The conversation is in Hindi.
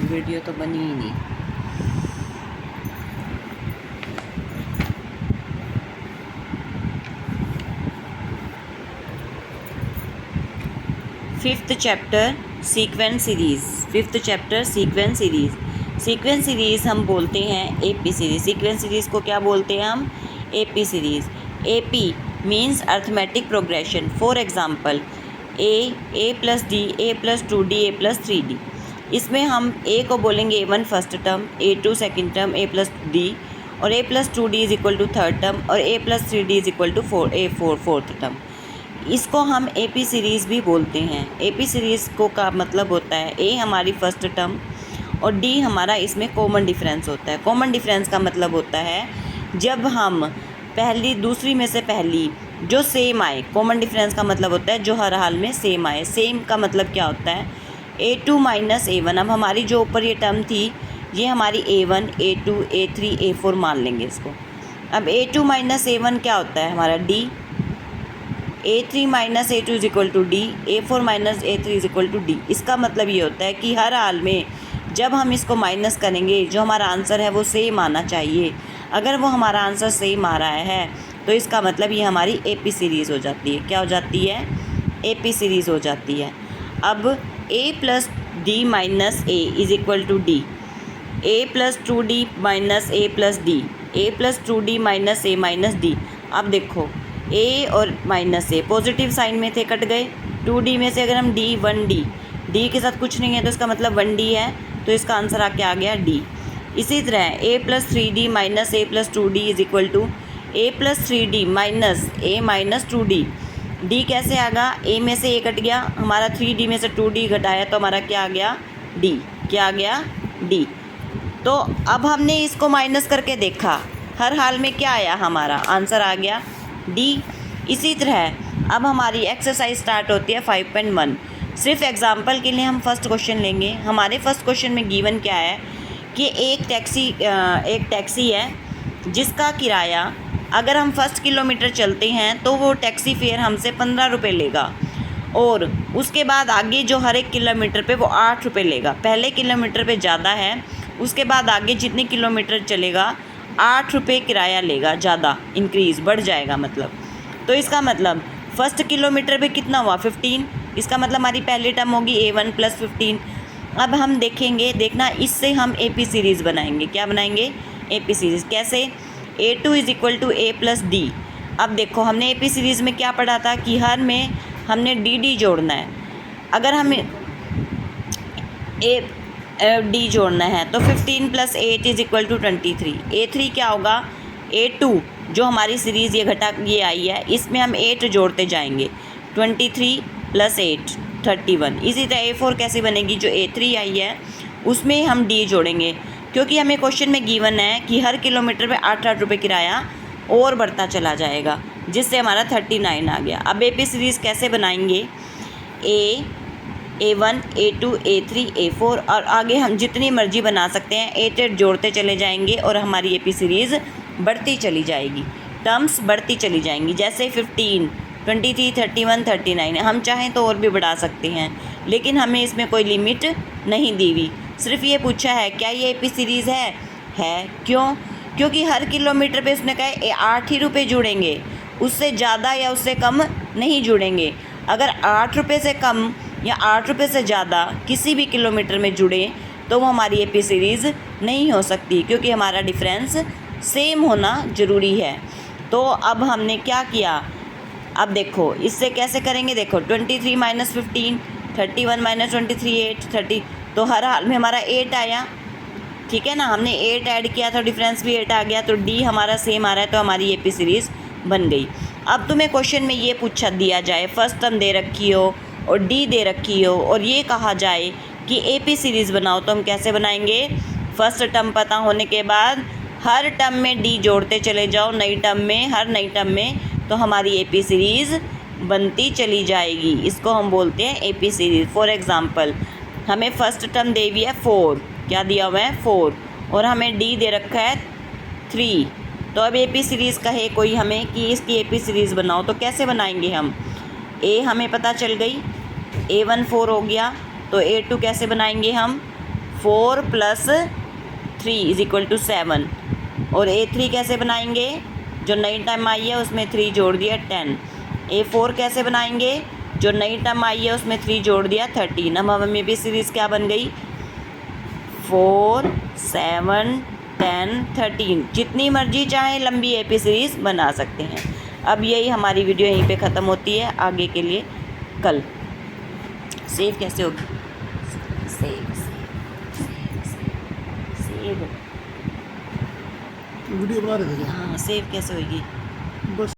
वीडियो तो बनी ही नहीं। फिफ्थ चैप्टर सीक्वेंस सीरीज़ हम बोलते हैं एपी सीरीज़। सीक्वेंस सीरीज़ को क्या बोलते हैं हम? AP series. AP means arithmetic progression. For example A plus D, A plus 2d, A plus 3d। इसमें हम ए को बोलेंगे A1 first term, A2 second term, A plus D, और A plus 2d is equal to third term, और A plus 3d is equal to A4 fourth term. इसको हम एपी सीरीज़ भी बोलते हैं। एपी सीरीज़ को का मतलब होता है ए हमारी फर्स्ट टर्म और डी हमारा इसमें कॉमन डिफरेंस होता है। कॉमन डिफरेंस का मतलब होता है जब हम पहली दूसरी में से पहली जो सेम आए। कॉमन डिफरेंस का मतलब होता है जो हर हाल में सेम आए। सेम का मतलब क्या होता है? A2 minus A1। अब हमारी जो ऊपर ये टर्म थी ये हमारी A1, A2, A3, A4 मान लेंगे इसको। अब A2 माइनस A1 क्या होता है हमारा? D। A3 minus A2 is equal to D, A4 minus A3 is equal to D। इसका मतलब ये होता है कि हर हाल में जब हम इसको माइनस करेंगे जो हमारा आंसर है वो सेम आना चाहिए। अगर वो हमारा आंसर सेम आ रहा है तो इसका मतलब ये हमारी एपी सीरीज़ हो जाती है। क्या हो जाती है? एपी सीरीज़ हो जाती है। अब A plus D minus A is equal to D, A plus 2d minus A plus D, A plus 2d minus A minus D. अब देखो ए और माइनस ए पॉजिटिव साइन में थे, कट गए। 2d में से अगर हम d 1d, d के साथ कुछ नहीं है तो इसका मतलब 1d है, तो इसका आंसर आके आ गया d। इसी तरह a plus 3d minus A plus 2d is equal to A plus 3d minus A minus 2d। d कैसे आएगा? a में से a कट गया, हमारा 3d में से 2d घटाया तो हमारा क्या आ गया? d। क्या आ गया? d। तो अब हमने इसको माइनस करके देखा, हर हाल में क्या आया? हमारा आंसर आ गया d। इसी तरह अब हमारी एक्सरसाइज स्टार्ट होती है 5.1। सिर्फ एग्जांपल के लिए हम फर्स्ट क्वेश्चन लेंगे। हमारे फर्स्ट क्वेश्चन में गिवन क्या है कि एक टैक्सी है जिसका किराया अगर हम फर्स्ट किलोमीटर चलते हैं तो वो टैक्सी फेयर हमसे 15 रुपये लेगा, और उसके बाद आगे जो हर एक किलोमीटर पे वो 8 रुपये लेगा। पहले किलोमीटर पे ज़्यादा है, उसके बाद आगे जितने किलोमीटर चलेगा 8 रुपये किराया लेगा, ज़्यादा इंक्रीज़ बढ़ जाएगा मतलब। तो इसका मतलब फर्स्ट किलोमीटर पे कितना हुआ? 15। इसका मतलब हमारी पहली टर्म होगी A1 प्लस 15। अब हम देखेंगे, देखना इससे हम एपी सीरीज़ बनाएंगे। क्या बनाएंगे? AP series. कैसे? A2 is equal to A plus D. अब देखो हमने एपी सीरीज़ में क्या पढ़ा था कि हर में हमने डी जोड़ना है। अगर हमें डी जोड़ना है तो 15 plus 8 is equal to 23। A3 क्या होगा? A2 जो हमारी सीरीज़ ये घटा ये आई है इसमें हम 8 जोड़ते जाएंगे। 23 प्लस 8 31। इसी तरह A4 कैसे बनेगी? जो A3 आई है उसमें हम D जोड़ेंगे, क्योंकि हमें क्वेश्चन में गिवन है कि हर किलोमीटर पे 8 रुपये किराया और बढ़ता चला जाएगा, जिससे हमारा 39 आ गया। अब एपी सीरीज़ कैसे बनाएंगे? A1, A2, A3, A4 और आगे हम जितनी मर्जी बना सकते हैं। 8 जोड़ते चले जाएंगे और हमारी एपी सीरीज़ बढ़ती चली जाएगी, टर्म्स बढ़ती चली जाएंगी। जैसे 15, 23, 31, 39 हम चाहें तो और भी बढ़ा सकते हैं, लेकिन हमें इसमें कोई लिमिट नहीं दी हुई। सिर्फ ये पूछा है क्या ये एपी सीरीज़ है। क्यों? क्योंकि हर किलोमीटर पे उसने कहा 8 ही रुपये जुड़ेंगे, उससे ज़्यादा या उससे कम नहीं जुड़ेंगे। अगर 8 रुपये से कम या 8 रुपये से ज़्यादा किसी भी किलोमीटर में जुड़े तो वो हमारी एपी सीरीज़ नहीं हो सकती, क्योंकि हमारा डिफरेंस सेम होना ज़रूरी है। तो अब हमने क्या किया? अब देखो इससे कैसे करेंगे? देखो 23 माइनस 15, 31 माइनस 23 8, 30। तो हर हाल में हमारा 8 आया, ठीक है ना। हमने 8 ऐड किया तो डिफरेंस भी 8 आ गया, तो डी हमारा सेम आ रहा है, तो हमारी एपी सीरीज़ बन गई। अब तुम्हें क्वेश्चन में ये पूछा दिया जाए फर्स्ट टर्म दे रखी हो और डी दे रखी हो और ये कहा जाए कि एपी सीरीज़ बनाओ, तो हम कैसे बनाएंगे? फर्स्ट टर्म पता होने के बाद हर टर्म में डी जोड़ते चले जाओ, नई टर्म में, हर नई टर्म में, तो हमारी एपी सीरीज़ बनती चली जाएगी। इसको हम बोलते हैं एपी सीरीज़। फॉर एग्ज़ाम्पल हमें फर्स्ट टर्म दे हुई है 4, क्या दिया हुआ है? 4, और हमें डी दे रखा है 3। तो अब एपी सीरीज़ कहे कोई हमें कि इसकी एपी सीरीज़ बनाओ, तो कैसे बनाएंगे हम? ए हमें पता चल गई, A1 4 हो गया, तो A2 कैसे बनाएंगे हम? 4 + 3 = 7। और A3 कैसे बनाएंगे, जो नई टर्म आई है उसमें 3 जोड़ दिया 10। A4 कैसे बनाएंगे, जो नई टर्म आई है उसमें 3 जोड़ दिया 13। अब हमें AP सीरीज़ क्या बन गई, 4, 7, 10, 13। जितनी मर्जी चाहे लंबी AP सीरीज़ बना सकते हैं। अब यही हमारी वीडियो यहीं पे ख़त्म होती है। आगे के लिए कल सेव कैसे होगी, सेव वीडियो बना रहे थे क्या? हाँ, सेव कैसे होगी। बस